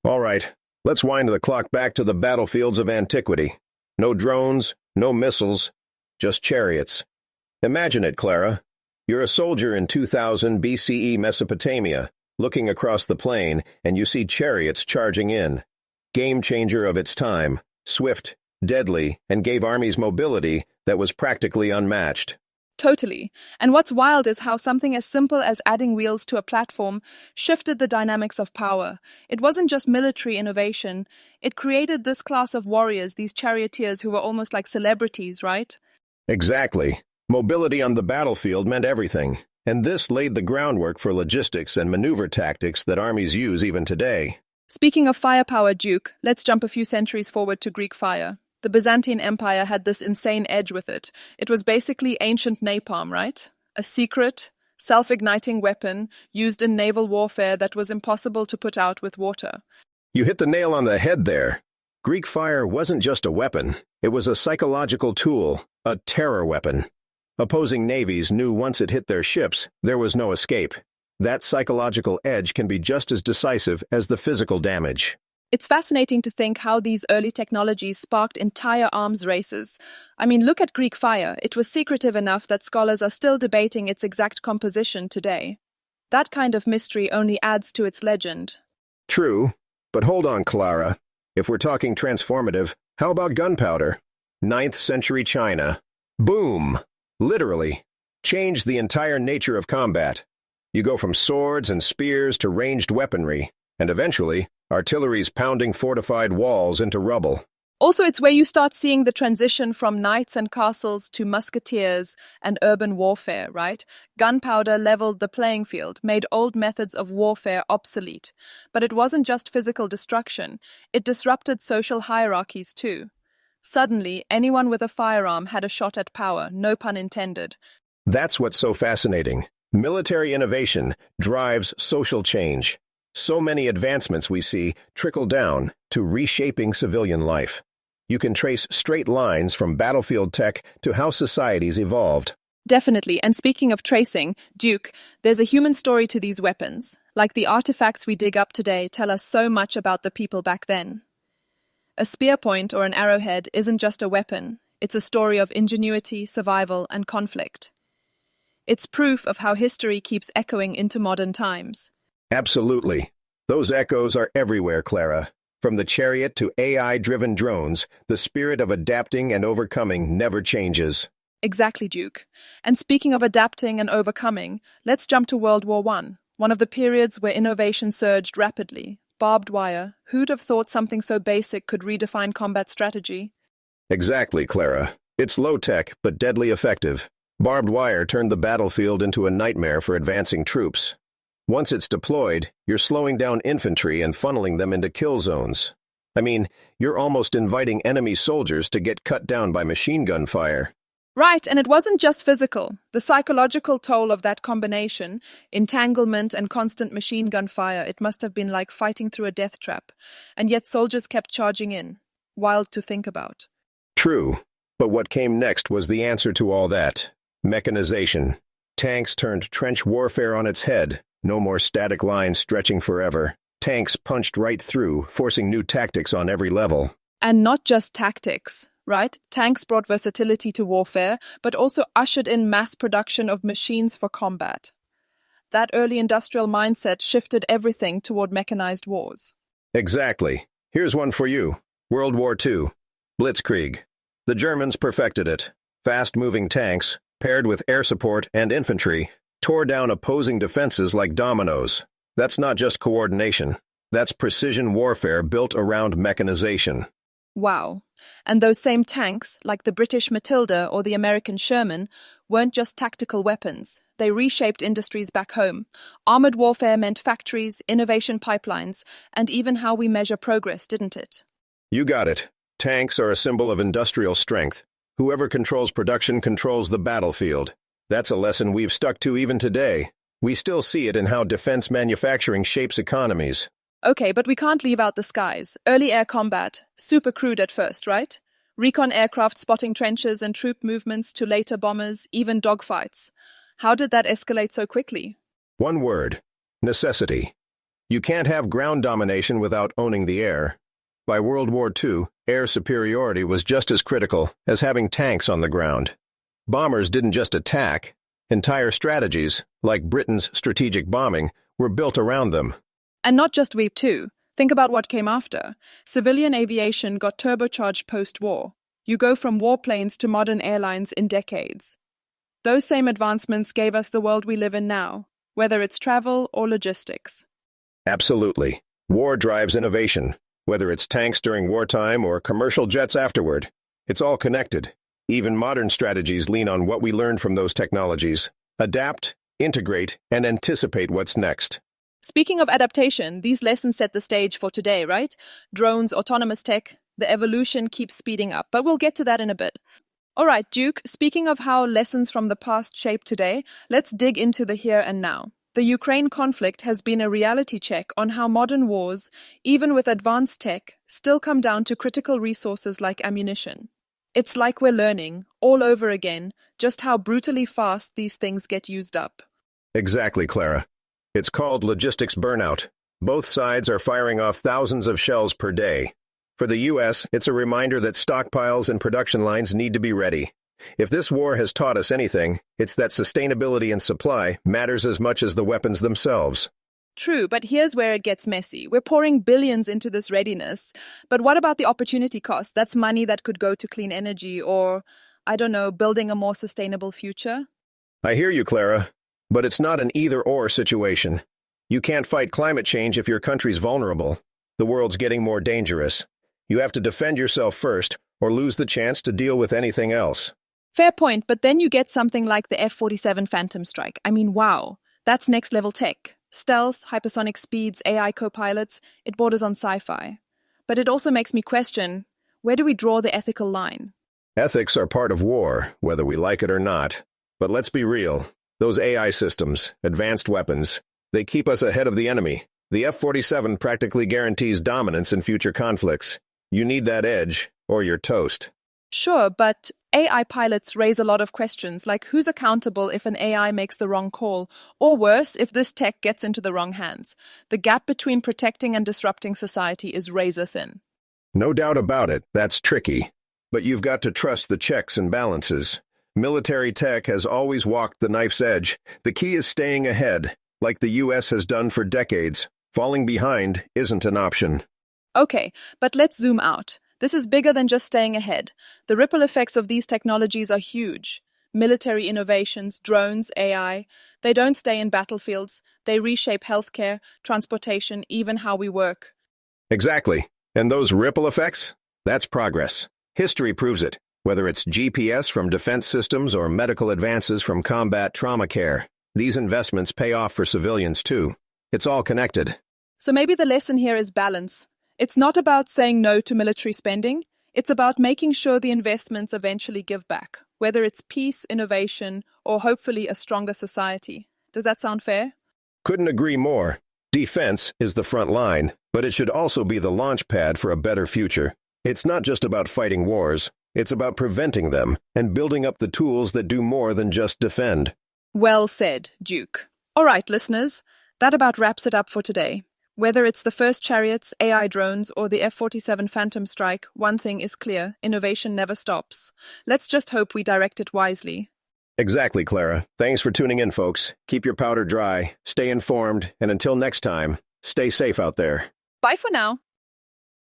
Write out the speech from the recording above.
All right, let's wind the clock back to the battlefields of antiquity. No drones, no missiles, just chariots. Imagine it, Klara. You're a soldier in 2000 BCE Mesopotamia, looking across the plain, and you see chariots charging in. Game changer of its time, swift, deadly, and gave armies mobility that was practically unmatched. Totally. And what's wild is how something as simple as adding wheels to a platform shifted the dynamics of power. It wasn't just military innovation. It created this class of warriors, these charioteers who were almost like celebrities, right? Exactly. Mobility on the battlefield meant everything, and this laid the groundwork for logistics and maneuver tactics that armies use even today. Speaking of firepower, Duke, let's jump a few centuries forward to Greek fire. The Byzantine Empire had this insane edge with it. It was basically ancient napalm, right? A secret, self-igniting weapon used in naval warfare that was impossible to put out with water. You hit the nail on the head there. Greek fire wasn't just a weapon. It was a psychological tool, a terror weapon. Opposing navies knew once it hit their ships, there was no escape. That psychological edge can be just as decisive as the physical damage. It's fascinating to think how these early technologies sparked entire arms races. I mean, look at Greek fire. It was secretive enough that scholars are still debating its exact composition today. That kind of mystery only adds to its legend. True, but hold on, Klara. If we're talking transformative, how about gunpowder? 9th century China. Boom! Literally. Changed the entire nature of combat. You go from swords and spears to ranged weaponry, and eventually, artillery's pounding fortified walls into rubble. Also, it's where you start seeing the transition from knights and castles to musketeers and urban warfare, right? Gunpowder leveled the playing field, made old methods of warfare obsolete. But it wasn't just physical destruction. It disrupted social hierarchies too. Suddenly, anyone with a firearm had a shot at power, no pun intended. That's what's so fascinating. Military innovation drives social change. So many advancements we see trickle down to reshaping civilian life. You can trace straight lines from battlefield tech to how societies evolved. Definitely. And speaking of tracing, Duke, there's a human story to these weapons. Like the artifacts we dig up today tell us so much about the people back then. A spear point or an arrowhead isn't just a weapon. It's a story of ingenuity, survival, and conflict. It's proof of how history keeps echoing into modern times. Absolutely. Those echoes are everywhere, Klara. From the chariot to AI-driven drones, the spirit of adapting and overcoming never changes. Exactly, Duke. And speaking of adapting and overcoming, let's jump to World War I, one of the periods where innovation surged rapidly. Barbed wire. Who'd have thought something so basic could redefine combat strategy? Exactly, Klara. It's low-tech, but deadly effective. Barbed wire turned the battlefield into a nightmare for advancing troops. Once it's deployed, you're slowing down infantry and funneling them into kill zones. I mean, you're almost inviting enemy soldiers to get cut down by machine gun fire. Right, and it wasn't just physical. The psychological toll of that combination, entanglement and constant machine gun fire, it must have been like fighting through a death trap. And yet soldiers kept charging in. Wild to think about. True, but what came next was the answer to all that. Mechanization. Tanks turned trench warfare on its head. No more static lines stretching forever. Tanks punched right through, forcing new tactics on every level. And not just tactics, right? Tanks brought versatility to warfare, but also ushered in mass production of machines for combat. That early industrial mindset shifted everything toward mechanized wars. Exactly. Here's one for you. World War II. Blitzkrieg. The Germans perfected it. Fast-moving tanks, paired with air support and infantry, tore down opposing defenses like dominoes. That's not just coordination. That's precision warfare built around mechanization. Wow. And those same tanks, like the British Matilda or the American Sherman, weren't just tactical weapons. They reshaped industries back home. Armored warfare meant factories, innovation pipelines, and even how we measure progress, didn't it? You got it. Tanks are a symbol of industrial strength. Whoever controls production controls the battlefield. That's a lesson we've stuck to even today. We still see it in how defense manufacturing shapes economies. Okay, but we can't leave out the skies. Early air combat, super crude at first, right? Recon aircraft spotting trenches and troop movements to later bombers, even dogfights. How did that escalate so quickly? One word: necessity. You can't have ground domination without owning the air. By World War II, air superiority was just as critical as having tanks on the ground. Bombers didn't just attack. Entire strategies, like Britain's strategic bombing, were built around them. And not just we too. Think about what came after. Civilian aviation got turbocharged post-war. You go from warplanes to modern airlines in decades. Those same advancements gave us the world we live in now, whether it's travel or logistics. Absolutely. War drives innovation, whether it's tanks during wartime or commercial jets afterward. It's all connected. Even modern strategies lean on what we learned from those technologies. Adapt, integrate, and anticipate what's next. Speaking of adaptation, these lessons set the stage for today, right? Drones, autonomous tech, the evolution keeps speeding up, but we'll get to that in a bit. All right, Duke, speaking of how lessons from the past shape today, let's dig into the here and now. The Ukraine conflict has been a reality check on how modern wars, even with advanced tech, still come down to critical resources like ammunition. It's like we're learning, all over again, just how brutally fast these things get used up. Exactly, Klara. It's called logistics burnout. Both sides are firing off thousands of shells per day. For the U.S., it's a reminder that stockpiles and production lines need to be ready. If this war has taught us anything, it's that sustainability and supply matters as much as the weapons themselves. True, but here's where it gets messy. We're pouring billions into this readiness. But what about the opportunity cost? That's money that could go to clean energy or, I don't know, building a more sustainable future? I hear you, Klara, but it's not an either-or situation. You can't fight climate change if your country's vulnerable. The world's getting more dangerous. You have to defend yourself first, or lose the chance to deal with anything else. Fair point, but then you get something like the F-47 Phantom Strike. I mean, wow, that's next-level tech. Stealth, hypersonic speeds, AI co-pilots, it borders on sci-fi. But it also makes me question, where do we draw the ethical line? Ethics are part of war, whether we like it or not. But let's be real. Those AI systems, advanced weapons, they keep us ahead of the enemy. The F-47 practically guarantees dominance in future conflicts. You need that edge, or you're toast. Sure, but AI pilots raise a lot of questions, like who's accountable if an AI makes the wrong call, or worse, if this tech gets into the wrong hands. The gap between protecting and disrupting society is razor thin. No doubt about it, that's tricky. But you've got to trust the checks and balances. Military tech has always walked the knife's edge. The key is staying ahead, like the U.S. has done for decades. Falling behind isn't an option. Okay, but let's zoom out. This is bigger than just staying ahead. The ripple effects of these technologies are huge. Military innovations, drones, AI, they don't stay in battlefields. They reshape healthcare, transportation, even how we work. Exactly. And those ripple effects? That's progress. History proves it, whether it's GPS from defense systems or medical advances from combat trauma care. These investments pay off for civilians too. It's all connected. So maybe the lesson here is balance. It's not about saying no to military spending. It's about making sure the investments eventually give back, whether it's peace, innovation, or hopefully a stronger society. Does that sound fair? Couldn't agree more. Defense is the front line, but it should also be the launch pad for a better future. It's not just about fighting wars. It's about preventing them and building up the tools that do more than just defend. Well said, Duke. All right, listeners, that about wraps it up for today. Whether it's the first Chariots, AI drones, or the F-47 Phantom Strike, one thing is clear, innovation never stops. Let's just hope we direct it wisely. Exactly, Klara. Thanks for tuning in, folks. Keep your powder dry, stay informed, and until next time, stay safe out there. Bye for now.